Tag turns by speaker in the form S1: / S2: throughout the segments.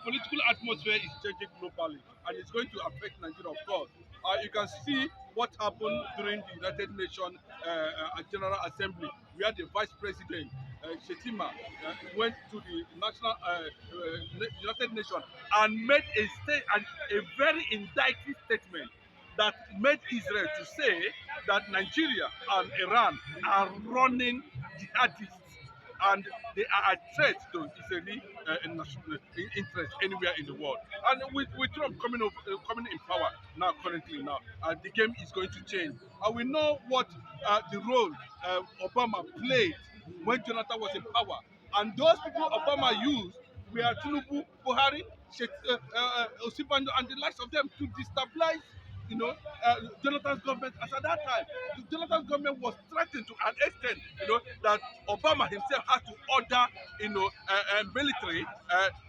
S1: political atmosphere is changing globally, and it's going to affect Nigeria, of course. You can see what happened during the United Nations General Assembly, where the Vice President Shetima went to the National United Nations and made a very indicting statement that made Israel to say that Nigeria and Iran are running jihadists and they are a threat to Israeli national interest anywhere in the world. And with Trump coming in power now, currently now, the game is going to change. And we know what the role Obama played when Jonathan was in power. And those people Obama used were Tinubu, Buhari, Osibanjo, and the likes of them to destabilize Jonathan's government. As at that time, Jonathan's government was threatened to an extent, that Obama himself had to order, military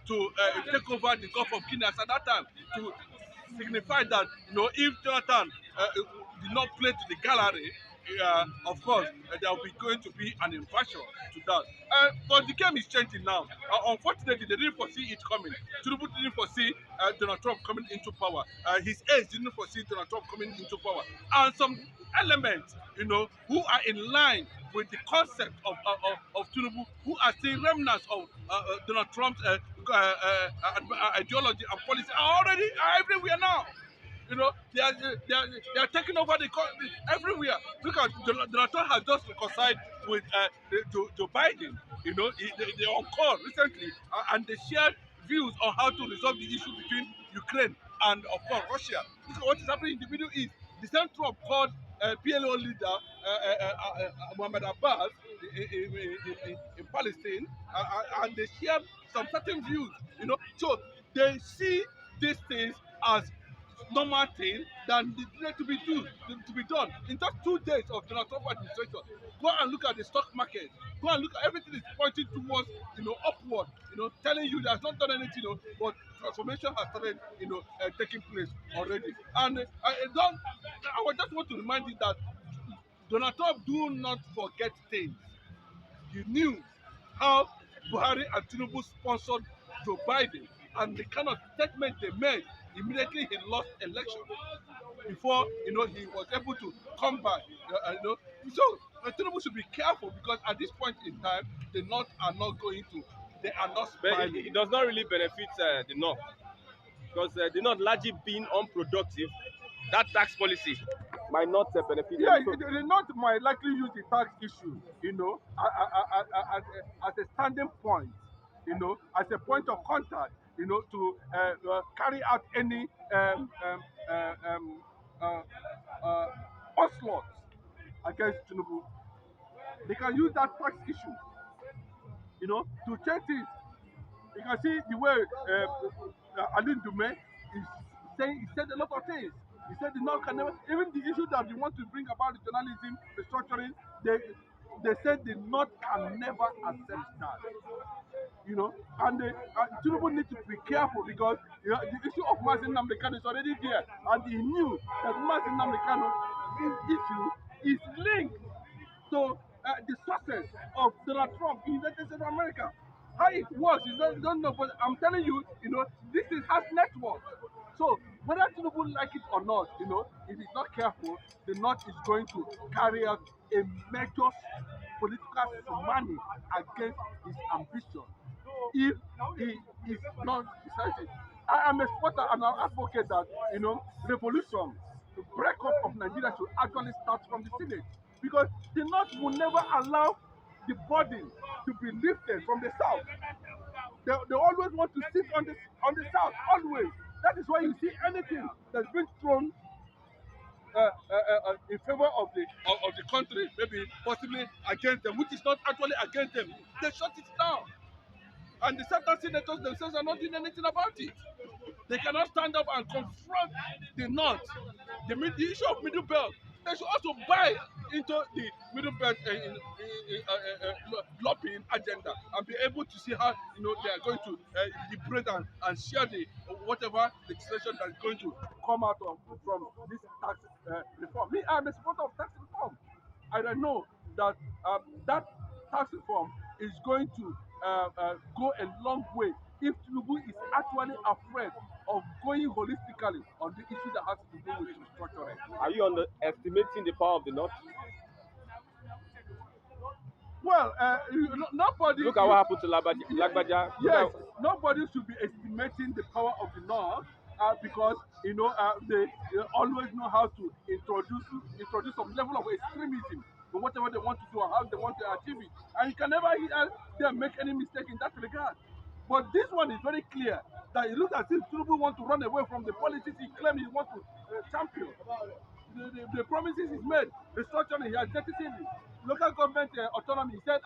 S1: to take over the Gulf of Guinea. As at that time, to signify that, if Jonathan did not play to the gallery, of course, there will be going to be an invasion to that. But the game is changing now. Unfortunately, they didn't foresee it coming. Tinubu didn't foresee Donald Trump coming into power. His aides didn't foresee Donald Trump coming into power. And some elements, who are in line with the concept of Tinubu, who are still remnants of Donald Trump's ideology and policy, are everywhere now. They are taking over the country everywhere. Look at Donald Trump has just reconciled with Joe Biden. They on call recently, and they shared views on how to resolve the issue between Ukraine and, of course, Russia. Look at what is happening in the Middle East. The same Trump called PLO leader Mohammed Abbas in Palestine, and they share some certain views. So they see these things as normal thing than the needed to be done. In just 2 days of Donald Trump administration, go and look at the stock market. Go and look at everything is pointing towards upward. Telling you that has not done anything, but transformation has started taking place already. And I would just want to remind you that Donald Trump do not forget things. You knew how Buhari and Tinubu sponsored Joe Biden and the kind of statement they made immediately he lost election before he was able to come back. So Tinubu should be careful because at this point in time the North are not going to. They are not smiling.
S2: But it does not really benefit the North because the North largely being unproductive. That tax policy might not benefit
S1: Yeah,
S2: them. So,
S1: the North might likely use the tax issue, as a standing point, as a point of contact, to carry out any uh, uh, onslaught against Tinubu. They can use that tax issue, to change things. You can see the way Alin Dume is saying. He said a lot of things. He said the North can never, even the issue that we want to bring about the journalism restructuring, they said the North can never accept that. And Tinubu need to be careful because the issue of Mazin Namdekano is already there, and he knew that Mazin Namdekano issue is linked to the success of Donald Trump in the United States of America. How it works, you don't know, but I'm telling you, this has network. So whether Tinubu like it or not, if he's not careful, the North is going to carry out a major political tsunami against his ambition if he is not decisive. I am a supporter and an advocate that revolution, the breakup of Nigeria should actually start from the Senate because the North will never allow the burden to be lifted from the South. They always want to sit on the South, always. That is why you see anything that's been thrown in favor of the country, maybe possibly against them, which is not actually against them. They shut it down. And the certain senators themselves are not doing anything about it. They cannot stand up and confront the North, the issue of Middle Belt. They should also buy into the Middle Belt lobbying agenda and be able to see how they are going to liberate and share the whatever legislation that is going to come out from this tax reform. Me, I'm a supporter of tax reform. And I know that that tax reform is going to go a long way if Tinubu is actually afraid of going holistically on the issue that has to do with restructuring.
S2: Are you underestimating the power of the North?
S1: Well, nobody.
S2: Look at what happened to Lagbaja. Look
S1: Yes,
S2: at
S1: nobody should be estimating the power of the North because they always know how to introduce some level of extremism in whatever they want to do and how they want to achieve it, and you can never hear them make any mistake in that regard. But this one is very clear that it looks as if Tinubu want to run away from the policies he claimed he wants to champion. The promises he's made, restructuring, he has jettisoned it. Local government autonomy, he said,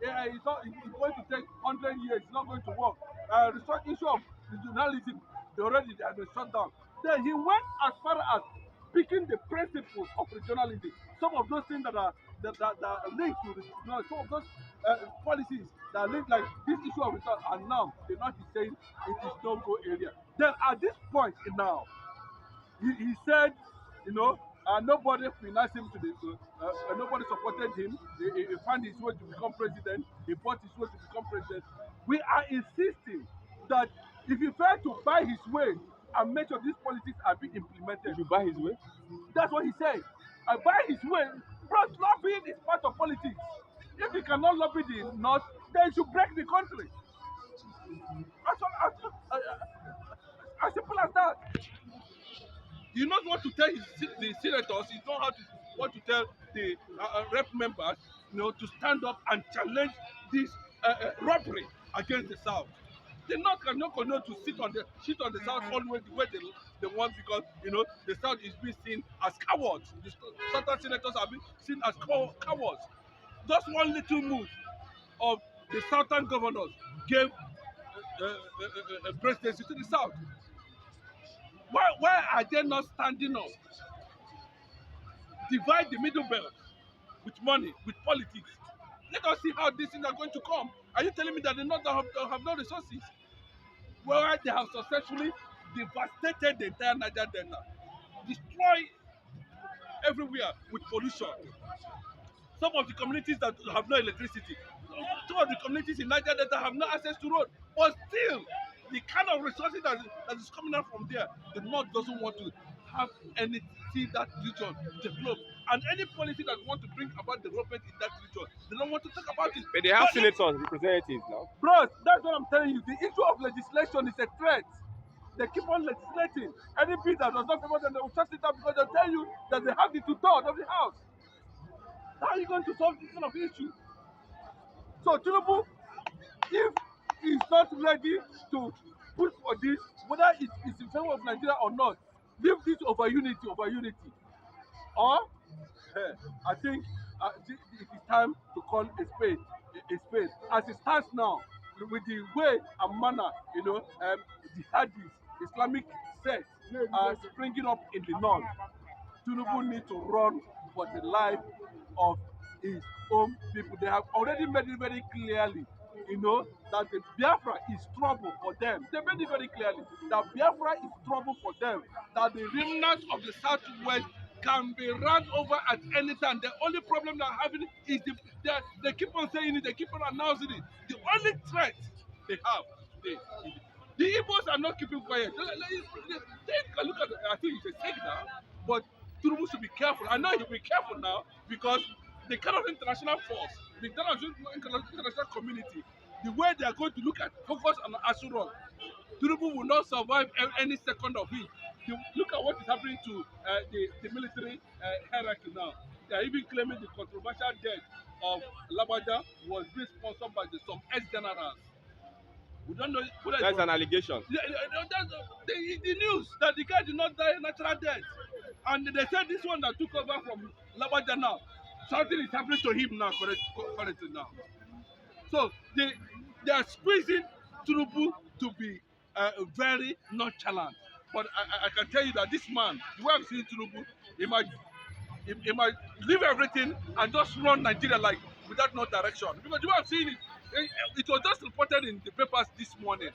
S1: it's going to take 100 years, it's not going to work. The issue of regionalism, they have been shut down. Then he went as far as picking the principles of regionalism. Some of those things that are linked to regionalism, some of those policies that are linked, like this issue of return, and now the North is saying it is no-go area. Then at this point now, he said, nobody financed him nobody supported him. He found his way to become president. He bought his way to become president. We are insisting that if he failed to buy his way and make sure these policies are being implemented,
S2: you buy his way.
S1: that's what he said. I buy his way. Bro, lobbying is part of politics. If he cannot lobby the North, then he should break the country. As simple as that. He knows what to tell the senators. He knows what to tell the rep members, to stand up and challenge this robbery against the South. The North cannot continue to sit on the South always the way they want, because the South is being seen as cowards. The Southern senators are being seen as cowards. Just one little move of the Southern governors gave a presidency to the South. Why are they not standing up? Divide the middle belt with money, with politics. Let us see how these things are going to come. Are you telling me that the North have no resources? Well, they have successfully devastated the entire Niger Delta, destroy everywhere with pollution. Some of the communities that have no electricity, some of the communities in Niger Delta have no access to road, but still, the kind of resources that is coming out from there, the North doesn't want to have any, see that region develop. And any policy that want to bring about development in that region, they don't want to talk about it.
S2: But they have senators, representatives now.
S1: Bros, that's what I'm telling you. The issue of legislation is a threat. They keep on legislating. Any bill that does not favor them, they will shut it down because they'll tell you that they have the two-thirds of the house. How are you going to solve this kind of issue? So Tinubu, if he's not ready to push for this, whether it is in favor of Nigeria or not, leave this over unity. Or I think it is time to call a spade a spade. As it stands now, with the way and manner, jihadis, Islamic sects are springing up in the north, Tinubu need to run for the life of his own people. They have already made it very clearly, that the Biafra is trouble for them. They made it very clearly that Biafra is trouble for them. That the remnants of the Southwest can be run over at any time. The only problem they're having is they keep on saying it, they keep on announcing it. The only threat they have today is the Igbos are not keeping quiet. Take a look at I think it's a signal, but Tinubu should be careful. I know he'll be careful now because the kind of international force, the kind of international community, the way they are going to focus on Asura, Tinubu will not survive any second of it. Look at what is happening to the military hierarchy now. They are even claiming the controversial death of Lagbaja was being sponsored by some ex-generals. We don't know whether
S2: that's an allegation.
S1: That's the news that the guy did not die a natural death. And they said this one that took over from Lagbaja now, something is happening to him now, currently now. So they are squeezing Tinubu to be very nonchalant. But I can tell you that this man, the way I'm seeing Tinubu, he might leave everything and just run Nigeria like without no direction. Because the way I'm seeing it was just reported in the papers this morning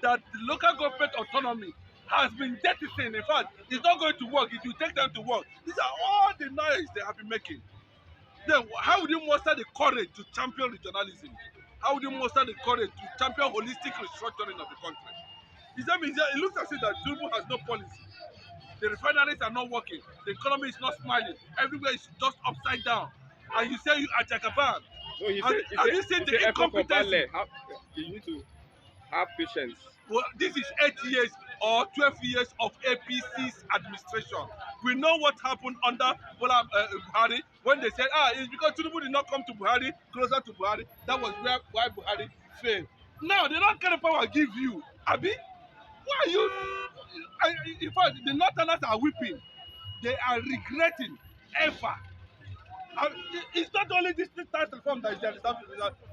S1: that the local government autonomy has been jettisoned. In fact, it's not going to work. It will take them to work. These are all the noise they have been making. Then how would you muster the courage to champion regionalism? How would you muster the courage to champion holistic restructuring of the country? It looks as if that Tinubu has no policy. The refineries are not working. The economy is not smiling. Everywhere is just upside down. And you say you are Jagaban.
S2: No,
S1: Have you seen the incompetency?
S2: You need to have patience.
S1: Well, this is 8 years or 12 years of APC's administration. We know what happened under Buhari when they said, it's because Tinubu did not come to Buhari, closer to Buhari. That was why Buhari failed. Now, they don't carry power give you. Abi, why are you? In fact, the Northerners are weeping. They are regretting ever. It's not only this tax reform that is their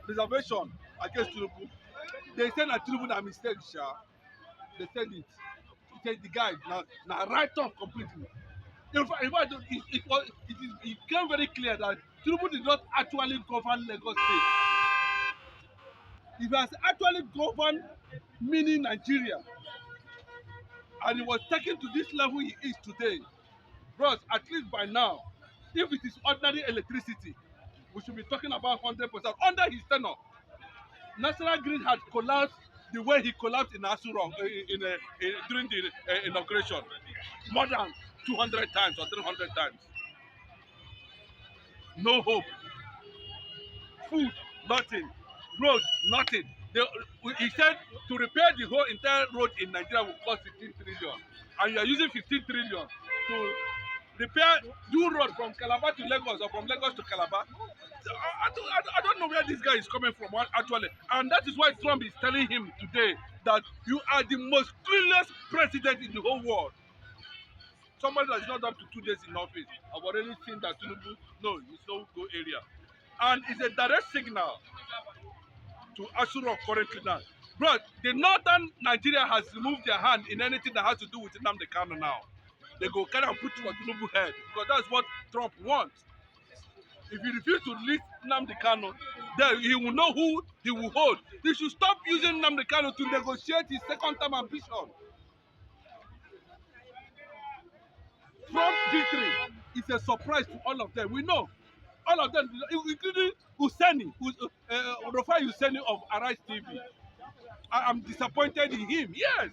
S1: reservation against Tinubu. They said that Tinubu na mistake, sha. They said it. He said the guy now write off completely. In fact, it became very clear that Tinubu did not actually govern Lagos State. He has actually governed mini Nigeria, and he was taken to this level he is today. Bros, at least by now, if it is ordinary electricity, we should be talking about 100%. Under his tenure, National Grid had collapsed the way he collapsed in Asurong during the inauguration, more than 200 times or 300 times. No hope. Food, nothing. Road, nothing. He said to repair the whole entire road in Nigeria will cost 15 trillion. And you are using 15 trillion to do road from Calabar to Lagos or from Lagos to Calabar. I don't know where this guy is coming from actually. And that is why Trump is telling him today that you are the most clueless president in the whole world. Somebody that is not up to 2 days in office. I've already seen that Tinubu, no, it's no go area. And it's a direct signal to Asuro currently now. Bro, the northern Nigeria has removed their hand in anything that has to do with Nnamdi Kanu now. They go carry and put it on Tinubu's head because that's what Trump wants. If he refuses to release Nnamdi Kanu, then he will know who he will hold. They should stop using Nnamdi Kanu to negotiate his second term ambition. Trump victory is a surprise to all of them. We know. All of them, including Husseini, Rufai Husseini of Arise TV. I'm disappointed in him. Yes.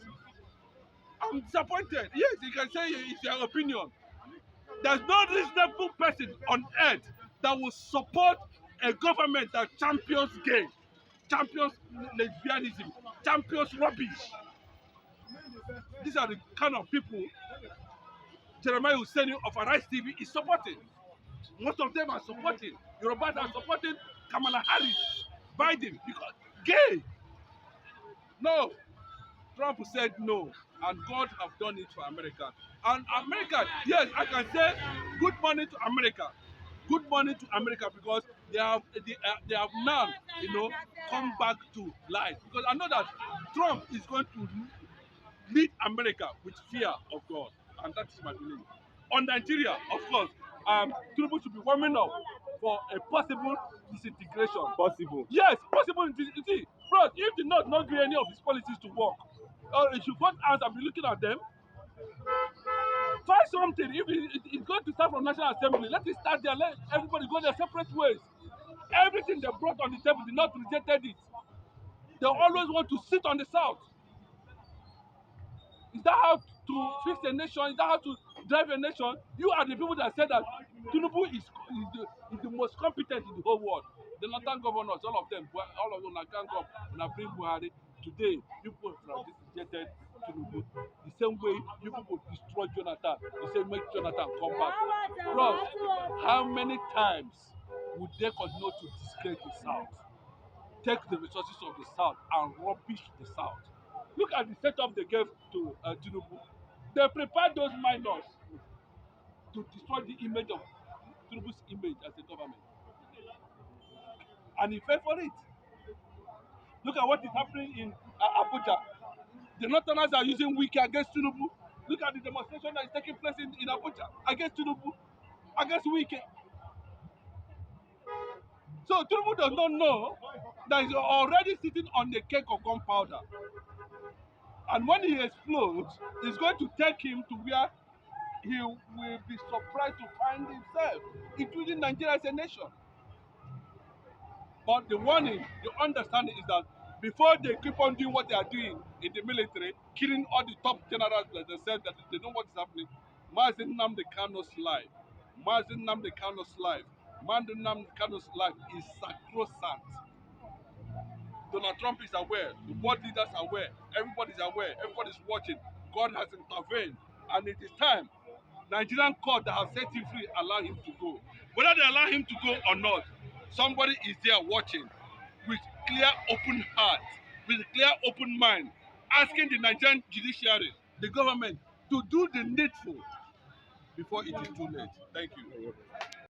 S1: I'm disappointed. Yes, you can say it's your opinion. There's no reasonable person on earth that will support a government that champions gay, champions lesbianism, champions rubbish. These are the kind of people Jeremiah Husseini of Arise TV is supporting. Most of them are supporting. Yorubas are supporting Kamala Harris, Biden, because gay. No. Trump said no, and God have done it for America. And America, yes, I can say good morning to America. Good morning to America because they have now, come back to life. Because I know that Trump is going to lead America with fear of God, and that is my belief. On Nigeria, of course, Tinubu should be warming up for a possible disintegration.
S2: Possible.
S1: Yes, possible. See, bro, if the North not do any of his policies to work, he should first answer and be looking at them. Try something. If it's going to start from National Assembly, let it start there. Let everybody go their separate ways. Everything they brought on the table, the North rejected it. They always want to sit on the South. Is that how to fix a nation? Is that how to drive a nation? You are the people that said that Tinubu is the most competent in the whole world. The Northern governors, all of them can come and bring Buhari. Today, people have rejected Tinubu. The same way you people destroy Jonathan, the same make Jonathan come back. Bros, how many times would they continue to disgrace the South? Take the resources of the South and rubbish the South. Look at the setup they gave to Tinubu. They prepared those minors to destroy the image of Tinubu's image as a government. And he fell for it. Look at what is happening in Abuja. The Northerners are using Wiki against Tinubu. Look at the demonstration that is taking place in Abuja against Tinubu, against Wiki. So Tinubu does not know that he's already sitting on the cake of gunpowder. And when he explodes, it's going to take him to where he will be surprised to find himself, including Nigeria as a nation. But the warning, the understanding is that before they keep on doing what they are doing in the military, killing all the top generals that they said that they know what is happening, Mazin Nnamdi Kano's life, Mazin Nnamdi Kano's life, Mazin Nnamdi Kano's life is sacrosanct. Donald Trump is aware, the world leaders are aware, everybody's aware, everybody's watching. God has intervened, and it is time. Nigerian court that have set him free allow him to go. Whether they allow him to go or not, somebody is there watching with clear, open heart, with a clear, open mind, asking the Nigerian judiciary, the government, to do the needful before it is too late. Thank you.